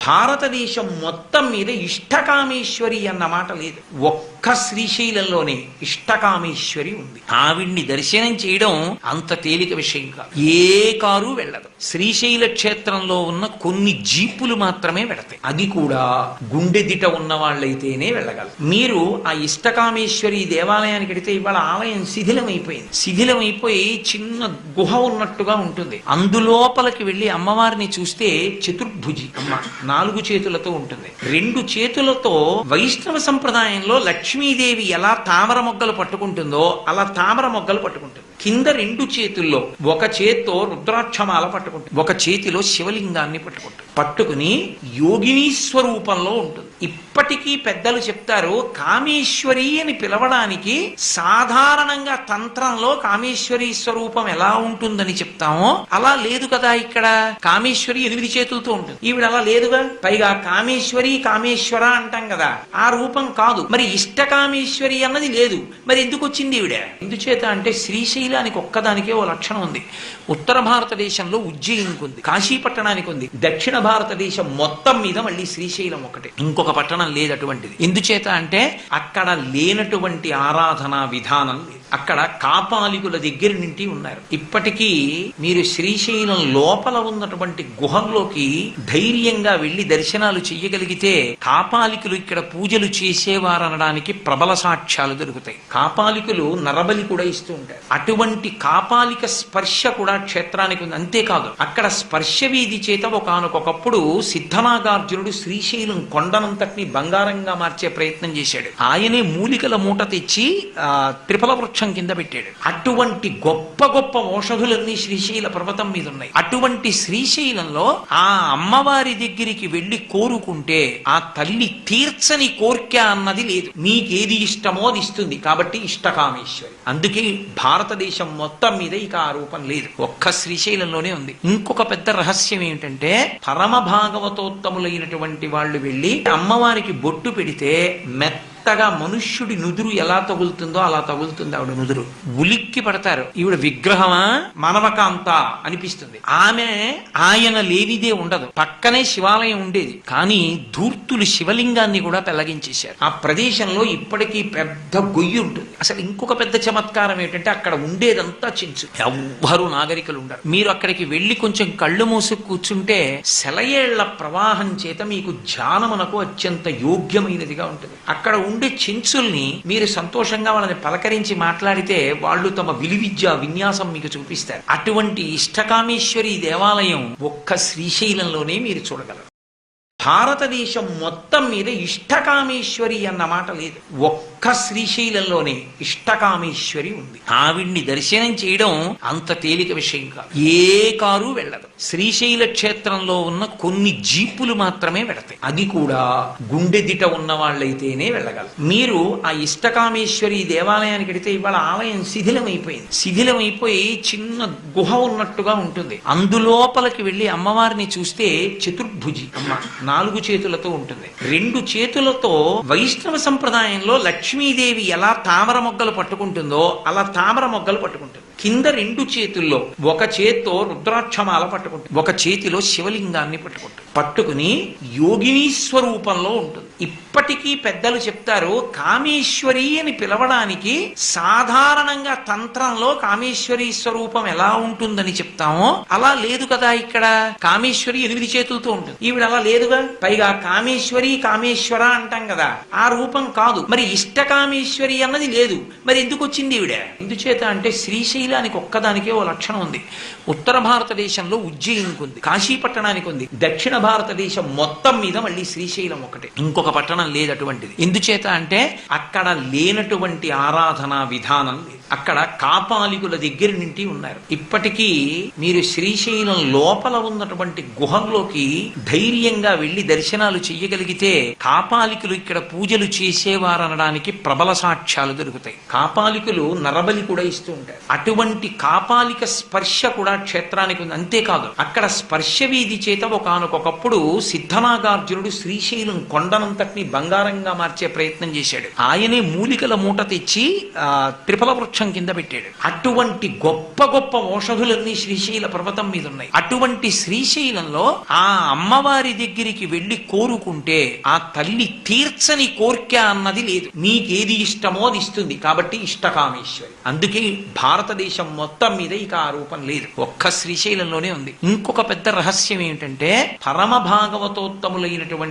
భారతదేశం మొత్తం మీద ఇష్టకామేశ్వరి అన్న మాట లేదు. ఒక్క శ్రీశైలంలోనే ఇష్టకామేశ్వరి ఉంది. ఆవిడ్ని దర్శనం చేయడం అంత తేలిక విషయం కాదు. ఏ కారు వెళ్ళదు. శ్రీశైల క్షేత్రంలో ఉన్న కొన్ని జీపులు మాత్రమే వెళతాయి. అది కూడా గుండెదిట ఉన్న వాళ్ళైతేనే వెళ్ళగలరు. మీరు ఆ ఇష్టకామేశ్వరి దేవాలయానికి వెడితే ఇవాళ ఆలయం శిథిలమైపోయింది. శిథిలమైపోయి చిన్న గుహ ఉన్నట్టుగా ఉంటుంది. అందులోపలికి వెళ్లి అమ్మవారిని చూస్తే చతుర్భుజి అమ్మ 4 చేతులతో ఉంటుంది. 2 చేతులతో వైష్ణవ సంప్రదాయంలో లక్ష్మీదేవి ఎలా తామర మొగ్గలు పట్టుకుంటుందో అలా తామర మొగ్గలు పట్టుకుంటుంది. కింద 2 చేతుల్లో ఒక చేత్తో రుద్రాక్షమాల పట్టుకుంటుంది, ఒక చేతిలో శివలింగాన్ని పట్టుకుని యోగిని స్వరూపంలో ఉంటుంది. ఇప్పటికీ పెద్దలు చెప్తారు, కామేశ్వరి అని పిలవడానికి సాధారణంగా తంత్రంలో కామేశ్వరి స్వరూపం ఎలా ఉంటుందని చెప్తామో అలా లేదు కదా. ఇక్కడ కామేశ్వరి 8 చేతులతో ఉంటుంది, ఈవిడ అలా లేదుగా. పైగా కామేశ్వరి కామేశ్వర అంటాం కదా, ఆ రూపం కాదు. మరి ఇష్టకామేశ్వరి అన్నది లేదు. మరి ఎందుకు వచ్చింది ఈవిడ? ఎందుచేత అంటే శ్రీశైలానికి ఒక్కదానికే ఓ లక్షణం ఉంది. ఉత్తర భారతదేశంలో ఉజ్జయినికి ఉంది, కాశీపట్టణానికి ఉంది. దక్షిణ భారతదేశం మొత్తం మీద మళ్ళీ శ్రీశైలం ఒకటే, ఇంకొక పట్టణం లేదు అటువంటిది. ఎందుచేత అంటే అక్కడ లేనటువంటి ఆరాధనా విధానం లేదు. అక్కడ కాపాలికుల దగ్గర నుండి ఉన్నారు. ఇప్పటికీ మీరు శ్రీశైలం లోపల ఉన్నటువంటి గుహంలోకి ధైర్యంగా వెళ్లి దర్శనాలు చెయ్యగలిగితే కాపాలికులు ఇక్కడ పూజలు చేసేవారనడానికి ప్రబల సాక్ష్యాలు దొరుకుతాయి. కాపాలికులు నరబలి కూడా ఇస్తూ ఉంటారు. అటువంటి కాపాలిక స్పర్శ కూడా క్షేత్రానికి ఉంది. అంతేకాదు అక్కడ స్పర్శ వీధి చేత ఒకానొకప్పుడు సిద్ధనాగార్జునుడు శ్రీశైలం కొండనంతటిని బంగారంగా మార్చే ప్రయత్నం చేశాడు. ఆయనే మూలికల మూట తెచ్చి త్రిఫల వృక్షం కింద పెట్టాడు. అటువంటి గొప్ప గొప్ప ఔషధులన్నీ శ్రీశైల పర్వతం మీద ఉన్నాయి. అటువంటి శ్రీశైలంలో ఆ అమ్మవారి దగ్గరికి వెళ్లి కోరుకుంటే ఆ తల్లి తీర్చని కోర్క అన్నది లేదు. నీకేది ఇష్టమో అది ఇస్తుంది. కాబట్టి ఇష్టకామేశ్వరి. అందుకే భారతదేశం మొత్తం మీద ఇక ఆ రూపం లేదు, ఒక్క శ్రీశైలంలోనే ఉంది. ఇంకొక పెద్ద రహస్యం ఏమిటంటే పరమ భాగవతోత్తములైనటువంటి వాళ్ళు వెళ్లి అమ్మవారికి బొట్టు పెడితే మెత్తగా మనుష్యుడి నుదురు ఎలా తగులుతుందో అలా తగులుతుంది ఆవిడ నుదురు. ఉలిక్కి పడతారు. ఈవిడ విగ్రహమా మనవకాంత అనిపిస్తుంది. ఆమె ఆయన లేనిదే ఉండదు. పక్కనే శివాలయం ఉండేది, కానీ ధూర్తులు శివలింగాన్ని కూడా పెళ్లగించేశారు. ఆ ప్రదేశంలో ఇప్పటికీ పెద్ద గొయ్యి ఉంటుంది. అసలు ఇంకొక పెద్ద చమత్కారం ఏంటంటే అక్కడ ఉండేదంతా చెంచు, ఎవ్వరూ నాగరికులు ఉండరు. మీరు అక్కడికి వెళ్లి కొంచెం కళ్ళు మూసి కూర్చుంటే సెలయేళ్ల ప్రవాహం చేత మీకు ధ్యానమునకు అత్యంత యోగ్యమైనదిగా ఉంటుంది. అక్కడ ఉండే చెంచుల్ని మీరు సంతోషంగా వాళ్ళని పలకరించి మాట్లాడితే వాళ్ళు తమ విలువిద్య విన్యాసం మీకు చూపిస్తారు. అటువంటి ఇష్టకామేశ్వరి దేవాలయం ఒక్క శ్రీశైలంలోనే మీరు చూడగలరు. భారతదేశం మొత్తం మీద ఇష్టకామేశ్వరి అన్న మాట లేదు. ఒక్క శ్రీశైలంలోనే ఇష్టకామేశ్వరి ఉంది. ఆవిడ్ని దర్శనం చేయడం అంత తేలిక విషయం కాదు. ఏ కారు వెళ్ళదు. శ్రీశైల క్షేత్రంలో ఉన్న కొన్ని జీపులు మాత్రమే వెళతాయి. అది కూడా గుండెదిట ఉన్న వాళ్ళైతేనే వెళ్ళగలరు. మీరు ఆ ఇష్టకామేశ్వరి దేవాలయానికి వెడితే ఇవాళ ఆలయం శిథిలమైపోయింది. శిథిలమైపోయి చిన్న గుహ ఉన్నట్టుగా ఉంటుంది. అందులోపలికి వెళ్లి అమ్మవారిని చూస్తే చతుర్భుజి అమ్మ 4 చేతులతో ఉంటుంది. 2 చేతులతో వైష్ణవ సంప్రదాయంలో లక్ష్మీదేవి ఎలా తామర మొగ్గలు పట్టుకుంటుందో అలా తామర మొగ్గలు పట్టుకుంటుంది. కింద 2 చేతుల్లో ఒక చేత్తో రుద్రాక్షమాల పట్టుకుంటుంది, ఒక చేతిలో శివలింగాన్ని పట్టుకుని యోగిని స్వరూపంలో ఉంటుంది. ఇప్పటికీ పెద్దలు చెప్తారు, కామేశ్వరి అని పిలవడానికి సాధారణంగా తంత్రంలో కామేశ్వరి స్వరూపం ఎలా ఉంటుందని చెప్తామో అలా లేదు కదా. ఇక్కడ కామేశ్వరి 8 చేతులతో ఉంటుంది, ఈవిడ అలా లేదుగా. పైగా కామేశ్వరి కామేశ్వర అంటాం కదా, ఆ రూపం కాదు. మరి ఇష్టకామేశ్వరి అన్నది లేదు. మరి ఎందుకు వచ్చింది ఈవిడ? ఎందుచేత అంటే శ్రీశైలానికి ఒక్కదానికే ఓ లక్షణం ఉంది. ఉత్తర భారతదేశంలో ఉజ్జయినికి ఉంది, కాశీపట్టణానికి ఉంది. దక్షిణ భారతదేశం మొత్తం మీద మళ్ళీ శ్రీశైలం ఒకటే, ఇంకొక పట్టణం లేదు అటువంటిది. ఎందుచేత అంటే అక్కడ లేనటువంటి ఆరాధనా విధానం లేదు. అక్కడ కాపాలికుల దగ్గర నుండి ఉన్నారు. ఇప్పటికీ మీరు శ్రీశైలం లోపల ఉన్నటువంటి గుహంలోకి ధైర్యంగా వెళ్లి దర్శనాలు చెయ్యగలిగితే కాపాలికులు ఇక్కడ పూజలు చేసేవారనడానికి ప్రబల సాక్ష్యాలు దొరుకుతాయి. కాపాలికులు నరబలి కూడా ఇస్తూ ఉంటారు. అటువంటి కాపాలిక స్పర్శ కూడా క్షేత్రానికి ఉంది. అంతేకాదు అక్కడ స్పర్శ వీధి చేత ఒకానొకప్పుడు సిద్ధనాగార్జునుడు శ్రీశైలం కొండనంతటిని బంగారంగా మార్చే ప్రయత్నం చేశాడు. ఆయనే మూలికల మూట తెచ్చి త్రిఫల వృక్షం వృక్షం కింద పెట్టాడు. అటువంటి గొప్ప గొప్ప ఔషధులన్నీ శ్రీశైల పర్వతం మీద ఉన్నాయి. అటువంటి శ్రీశైలంలో ఆ అమ్మవారి దగ్గరికి వెళ్లి కోరుకుంటే ఆ తల్లి తీర్చని కోర్కె అన్నది లేదు. నీకేది ఇష్టమో అది ఇస్తుంది. కాబట్టి ఇష్టకామేశ్వరి. అందుకే భారతదేశం మొత్తం మీద ఇక ఆ రూపం లేదు, ఒక్క శ్రీశైలంలోనే ఉంది. ఇంకొక పెద్ద రహస్యం ఏమిటంటే పరమ భాగవతోత్తములైనటువంటి